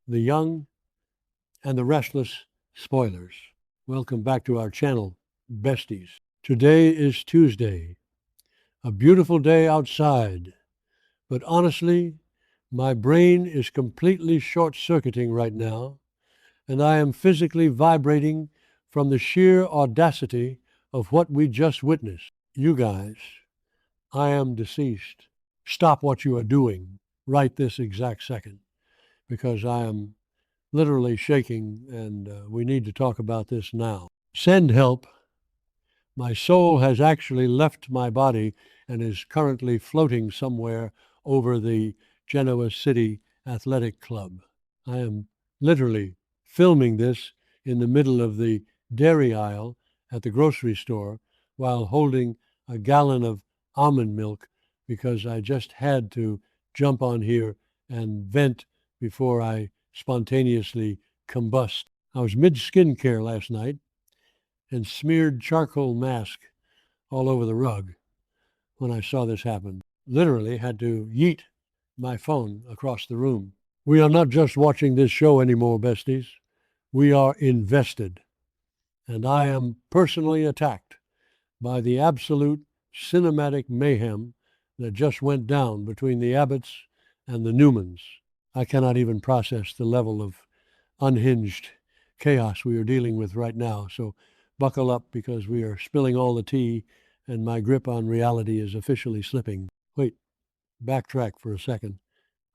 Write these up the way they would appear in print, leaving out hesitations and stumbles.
the young, and the restless spoilers. Welcome back to our channel, besties. Today is Tuesday, a beautiful day outside, but honestly, my brain is completely short-circuiting right now, and I am physically vibrating from the sheer audacity of what we just witnessed. You guys, I am deceased. Stop what you are doing right this exact second, because I am literally shaking, and we need to talk about this now. Send help. My soul has actually left my body and is currently floating somewhere over the Genoa City Athletic Club. I am literally filming this in the middle of the dairy aisle at the grocery store while holding a gallon of almond milk because I just had to jump on here and vent before I spontaneously combust. I was mid-skincare last night and smeared charcoal mask all over the rug when I saw this happen. Literally had to yeet my phone across the room. We are not just watching this show anymore, besties. We are invested. And I am personally attacked by the absolute cinematic mayhem that just went down between the Abbotts and the Newmans. I cannot even process the level of unhinged chaos we are dealing with right now. So buckle up, because we are spilling all the tea and my grip on reality is officially slipping. Wait, backtrack for a second.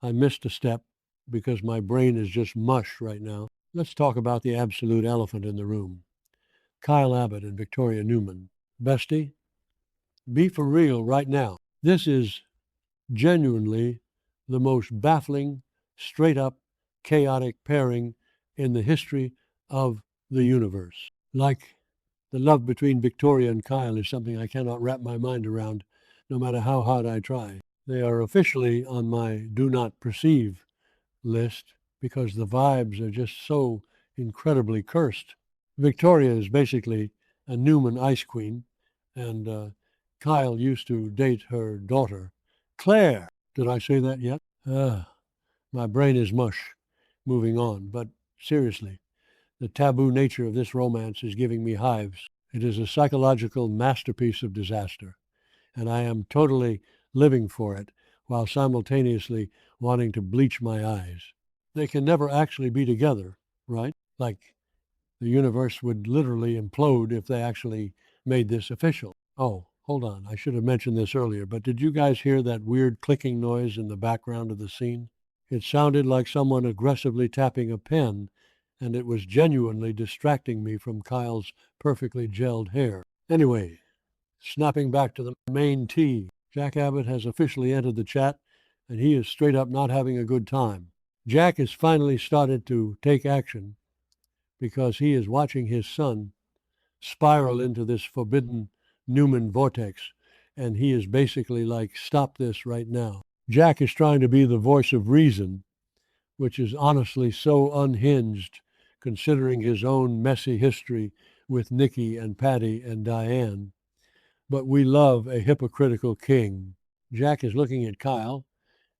I missed a step because my brain is just mush right now. Let's talk about the absolute elephant in the room. Kyle Abbott and Victoria Newman. Bestie, be for real right now. This is genuinely the most baffling, straight up, chaotic pairing in the history of the universe. Like the love between Victoria and Kyle is something I cannot wrap my mind around, no matter how hard I try. They are officially on my do not perceive list because the vibes are just so incredibly cursed. Victoria is basically a Newman ice queen, and Kyle used to date her daughter, Claire. Did I say that yet? My brain is mush. Moving on, but seriously, the taboo nature of this romance is giving me hives. It is a psychological masterpiece of disaster, and I am totally living for it while simultaneously wanting to bleach my eyes. They can never actually be together, right? Like the universe would literally implode if they actually made this official. Oh, hold on. I should have mentioned this earlier, but did you guys hear that weird clicking noise in the background of the scene? It sounded like someone aggressively tapping a pen, and it was genuinely distracting me from Kyle's perfectly gelled hair. Anyway, snapping back to the main tea, Jack Abbott has officially entered the chat, and he is straight up not having a good time. Jack has finally started to take action because he is watching his son spiral into this forbidden Newman vortex, and he is basically like, stop this right now. Jack is trying to be the voice of reason, which is honestly so unhinged considering his own messy history with Nikki and Patty and Diane. But we love a hypocritical king. Jack is looking at Kyle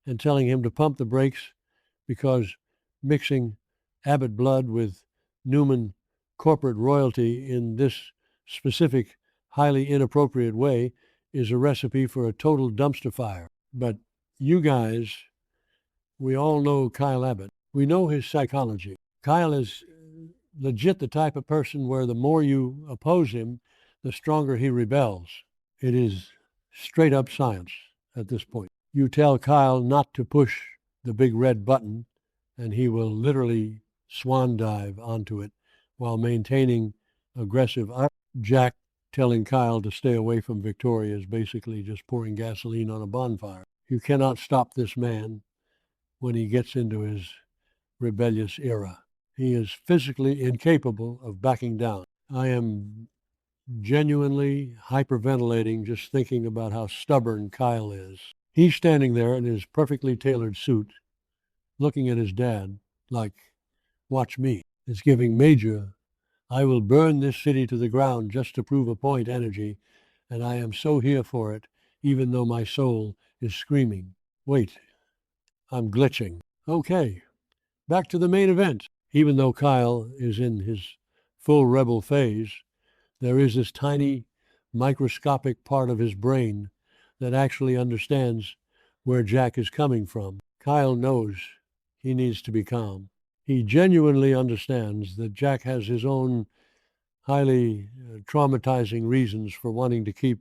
and telling him to pump the brakes because mixing Abbott blood with Newman corporate royalty in this specific, highly inappropriate way is a recipe for a total dumpster fire. But you guys, we all know Kyle Abbott. We know his psychology. Kyle is legit the type of person where the more you oppose him, the stronger he rebels. It is straight up science at this point. You tell Kyle not to push the big red button, and he will literally swan dive onto it while maintaining aggressive. Jack telling Kyle to stay away from Victoria is basically just pouring gasoline on a bonfire. You cannot stop this man when he gets into his rebellious era. He is physically incapable of backing down. I am genuinely hyperventilating just thinking about how stubborn Kyle is. He's standing there in his perfectly tailored suit, looking at his dad like, watch me. It's giving major, I will burn this city to the ground just to prove a point energy, and I am so here for it, even though my soul is screaming. Wait, I'm glitching. Okay, Back to the main event. Even though Kyle is in his full rebel phase, there is this tiny microscopic part of his brain that actually understands where Jack is coming from. Kyle knows he needs to be calm. He genuinely understands that Jack has his own highly traumatizing reasons for wanting to keep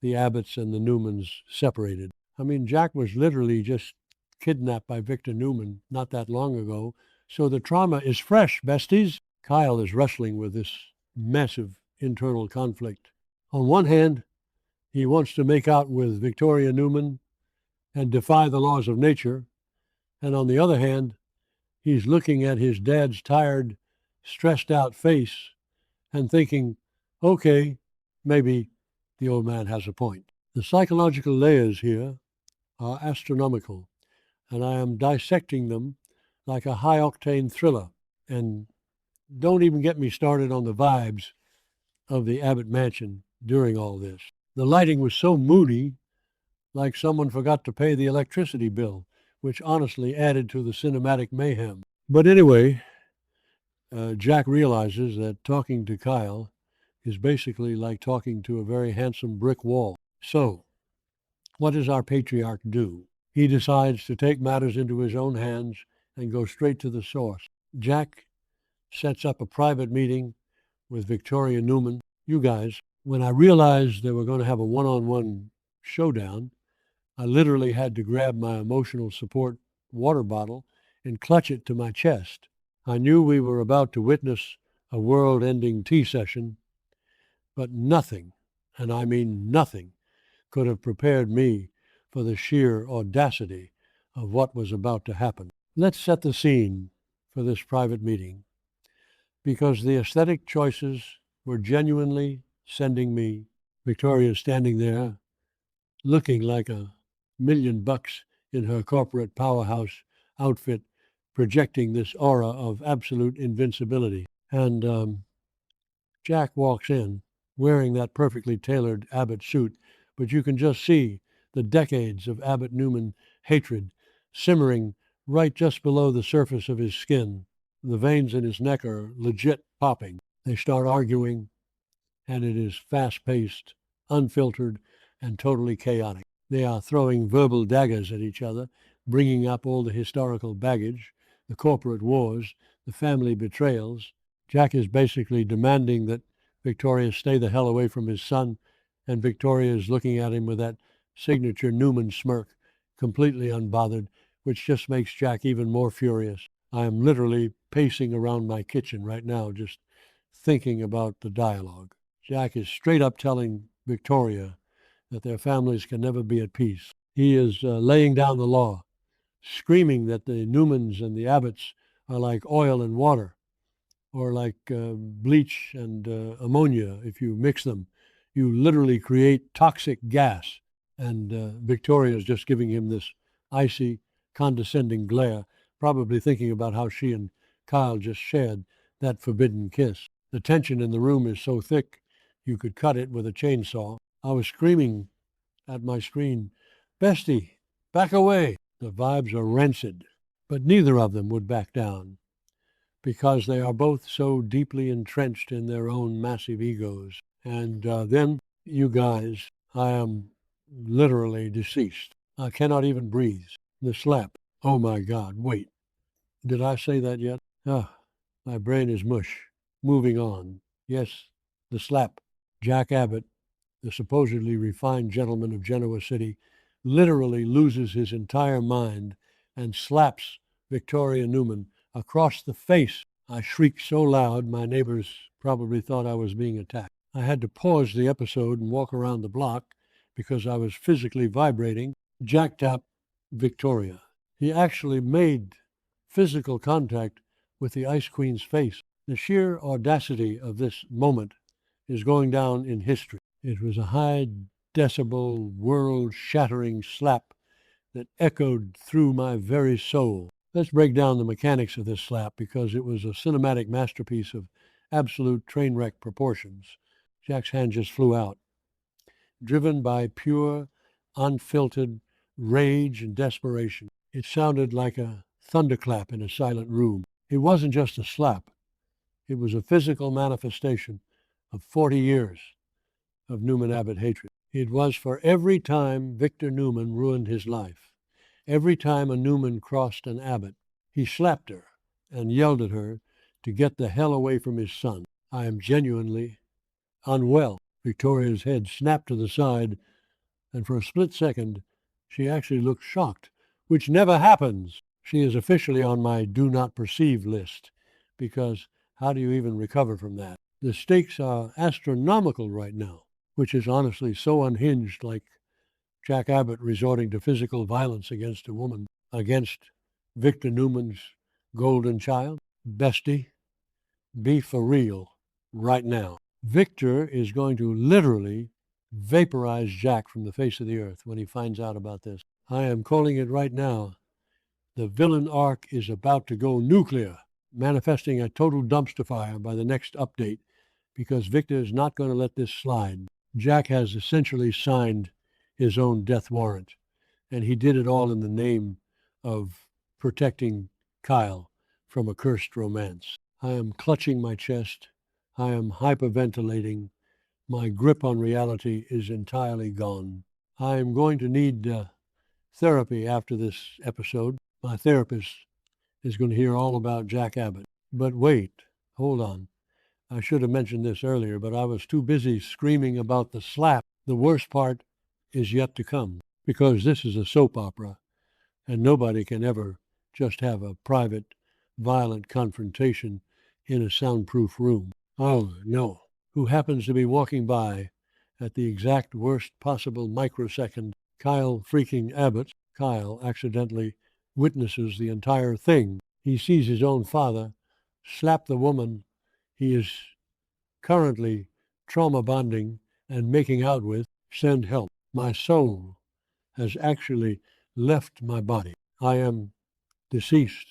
the Abbotts and the Newmans separated. I mean, Jack was literally just kidnapped by Victor Newman not that long ago, so the trauma is fresh, besties. Kyle is wrestling with this massive internal conflict. On one hand, he wants to make out with Victoria Newman and defy the laws of nature, and on the other hand, he's looking at his dad's tired, stressed out face and thinking, okay, maybe the old man has a point. The psychological layers here are astronomical, and I am dissecting them like a high-octane thriller. And don't even get me started on the vibes of the Abbott mansion during all this. The lighting was so moody, like someone forgot to pay the electricity bill, which honestly added to the cinematic mayhem. But anyway, Jack realizes that talking to Kyle is basically like talking to a very handsome brick wall. So, what does our patriarch do? He decides to take matters into his own hands and go straight to the source. Jack sets up a private meeting with Victoria Newman. You guys, when I realized they were going to have a one-on-one showdown, I literally had to grab my emotional support water bottle and clutch it to my chest. I knew we were about to witness a world-ending tea session, but nothing, and I mean nothing, could have prepared me for the sheer audacity of what was about to happen. Let's set the scene for this private meeting, because the aesthetic choices were genuinely sending me. Victoria standing there, looking like $1,000,000 in her corporate powerhouse outfit, projecting this aura of absolute invincibility. And Jack walks in wearing that perfectly tailored Abbott suit, but you can just see the decades of Abbott Newman hatred simmering right just below the surface of his skin. The veins in his neck are legit popping. They start arguing, and it is fast-paced, unfiltered, and totally chaotic. They are throwing verbal daggers at each other, bringing up all the historical baggage, the corporate wars, the family betrayals. Jack is basically demanding that Victoria stay the hell away from his son, and Victoria is looking at him with that signature Newman smirk, completely unbothered, which just makes Jack even more furious. I am literally pacing around my kitchen right now, just thinking about the dialogue. Jack is straight up telling Victoria that their families can never be at peace. He is laying down the law, screaming that the Newmans and the Abbotts are like oil and water, or like bleach and ammonia. If you mix them, you literally create toxic gas. And Victoria is just giving him this icy, condescending glare, probably thinking about how she and Kyle just shared that forbidden kiss. The tension in the room is so thick, you could cut it with a chainsaw. I was screaming at my screen, "Bestie, back away!" The vibes are rancid, but neither of them would back down, because they are both so deeply entrenched in their own massive egos. And then, you guys, I am literally deceased. I cannot even breathe. The slap. Oh my God, wait. Did I say that yet? My brain is mush. Moving on. Yes, the slap. Jack Abbott, the supposedly refined gentleman of Genoa City, literally loses his entire mind and slaps Victoria Newman across the face. I shrieked so loud my neighbors probably thought I was being attacked. I had to pause the episode and walk around the block because I was physically vibrating. Jack tapped Victoria. He actually made physical contact with the Ice Queen's face. The sheer audacity of this moment is going down in history. It was a high decibel, world-shattering slap that echoed through my very soul. Let's break down the mechanics of this slap, because it was a cinematic masterpiece of absolute train wreck proportions. Jack's hand just flew out. Driven by pure, unfiltered rage and desperation, it sounded like a thunderclap in a silent room. It wasn't just a slap. It was a physical manifestation of 40 years of Newman Abbott hatred. It was for every time Victor Newman ruined his life. Every time a Newman crossed an Abbott, he slapped her and yelled at her to get the hell away from his son. I am genuinely unwell. Victoria's head snapped to the side, and for a split second, she actually looked shocked, which never happens. She is officially on my do not perceive list, because how do you even recover from that? The stakes are astronomical right now, which is honestly so unhinged, like Jack Abbott resorting to physical violence against a woman, against Victor Newman's golden child. Bestie, be for real right now. Victor is going to literally vaporize Jack from the face of the earth when he finds out about this. I am calling it right now. The villain arc is about to go nuclear, manifesting a total dumpster fire by the next update, because Victor is not going to let this slide. Jack has essentially signed his own death warrant, and he did it all in the name of protecting Kyle from a cursed romance. I am clutching my chest. I am hyperventilating. My grip on reality is entirely gone. I am going to need therapy after this episode. My therapist is going to hear all about Jack Abbott. But wait, hold on. I should have mentioned this earlier, but I was too busy screaming about the slap. The worst part is yet to come, because this is a soap opera, and nobody can ever just have a private, violent confrontation in a soundproof room. Oh, no. Who happens to be walking by at the exact worst possible microsecond, Kyle freaking Abbott. Kyle accidentally witnesses the entire thing. He sees his own father slap the woman he is currently trauma bonding and making out with. Send help. My soul has actually left my body. I am deceased.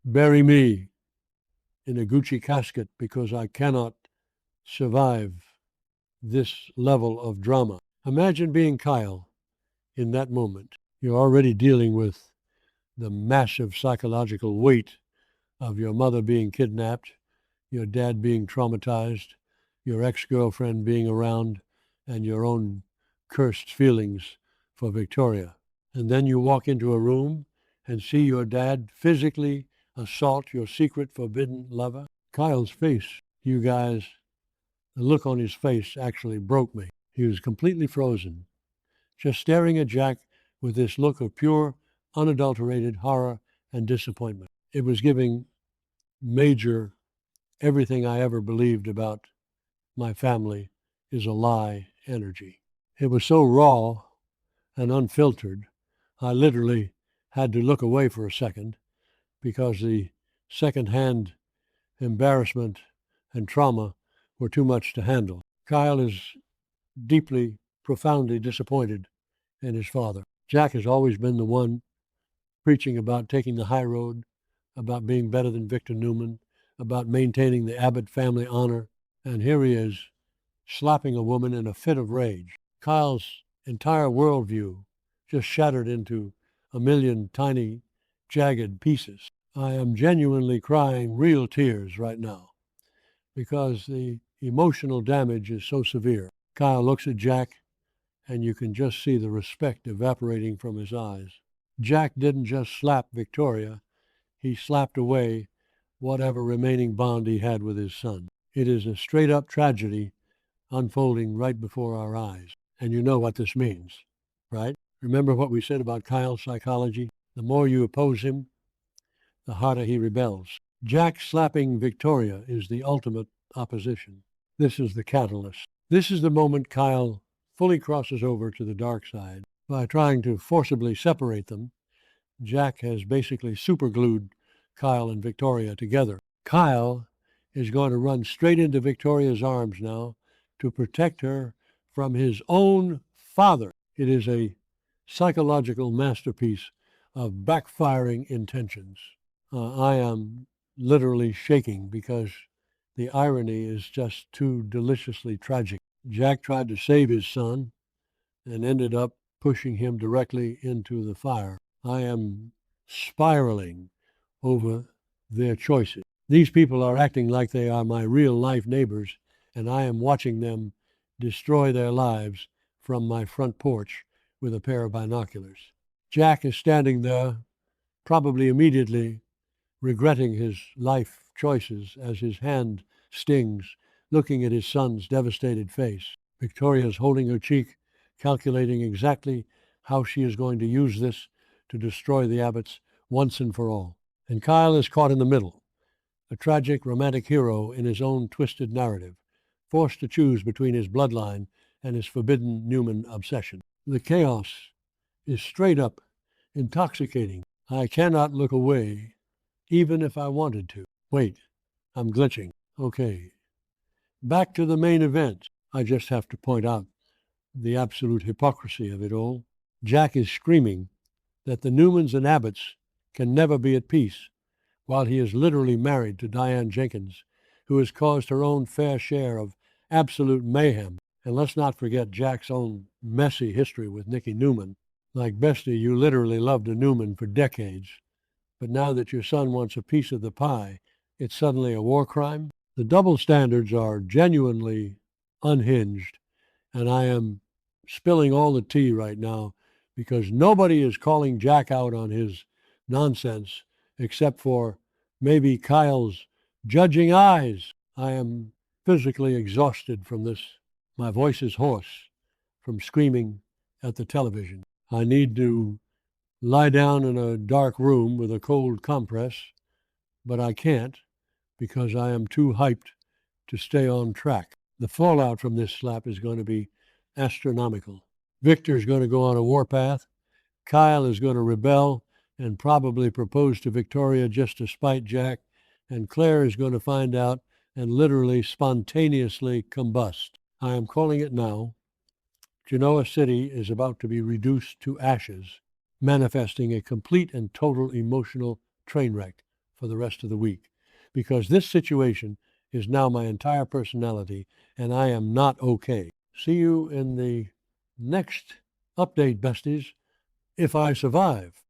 Bury me in a Gucci casket, because I cannot survive this level of drama. Imagine being Kyle in that moment. You're already dealing with the massive psychological weight of your mother being kidnapped, your dad being traumatized, your ex-girlfriend being around, and your own cursed feelings for Victoria. And then you walk into a room and see your dad physically assault your secret forbidden lover. Kyle's face, you guys, the look on his face actually broke me. He was completely frozen, just staring at Jack with this look of pure, unadulterated horror and disappointment. It was giving major everything I ever believed about my family is a lie energy. It was so raw and unfiltered, I literally had to look away for a second, because the second-hand embarrassment and trauma were too much to handle. Kyle is deeply, profoundly disappointed in his father. Jack has always been the one preaching about taking the high road, about being better than Victor Newman, about maintaining the Abbott family honor, and here he is slapping a woman in a fit of rage. Kyle's entire worldview just shattered into a million tiny, jagged pieces. I am genuinely crying real tears right now, because the emotional damage is so severe. Kyle looks at Jack, and you can just see the respect evaporating from his eyes. Jack didn't just slap Victoria, he slapped away whatever remaining bond he had with his son. It is a straight-up tragedy unfolding right before our eyes. And you know what this means, right? Remember what we said about Kyle's psychology? The more you oppose him, the harder he rebels. Jack slapping Victoria is the ultimate opposition. This is the catalyst. This is the moment Kyle fully crosses over to the dark side. By trying to forcibly separate them, Jack has basically superglued Kyle and Victoria together. Kyle is going to run straight into Victoria's arms now to protect her from his own father. It is a psychological masterpiece of backfiring intentions. I am literally shaking, because the irony is just too deliciously tragic. Jack tried to save his son and ended up pushing him directly into the fire. I am spiraling over their choices. These people are acting like they are my real-life neighbors, and I am watching them destroy their lives from my front porch with a pair of binoculars. Jack is standing there, probably immediately regretting his life choices as his hand stings, looking at his son's devastated face. Victoria is holding her cheek, calculating exactly how she is going to use this to destroy the Abbotts once and for all. And Kyle is caught in the middle, a tragic romantic hero in his own twisted narrative, forced to choose between his bloodline and his forbidden Newman obsession. The chaos is straight up intoxicating. I cannot look away, even if I wanted to. Wait, I'm glitching. Okay, back to the main event. I just have to point out the absolute hypocrisy of it all. Jack is screaming that the Newmans and Abbotts can never be at peace, while he is literally married to Diane Jenkins, who has caused her own fair share of absolute mayhem. And let's not forget Jack's own messy history with Nikki Newman. Like Bestie, you literally loved a Newman for decades, but now that your son wants a piece of the pie, it's suddenly a war crime? The double standards are genuinely unhinged, and I am spilling all the tea right now because nobody is calling Jack out on his nonsense except for maybe Kyle's judging eyes. I am physically exhausted from this. My voice is hoarse from screaming at the television. I need to lie down in a dark room with a cold compress, but I can't because I am too hyped to stay on track. The fallout from this slap is going to be astronomical. Victor's going to go on a warpath. Kyle is going to rebel and probably propose to Victoria just to spite Jack. And Claire is going to find out and literally spontaneously combust. I am calling it now. Genoa City is about to be reduced to ashes, manifesting a complete and total emotional train wreck for the rest of the week. Because this situation is now my entire personality, and I am not okay. See you in the next update, besties, if I survive.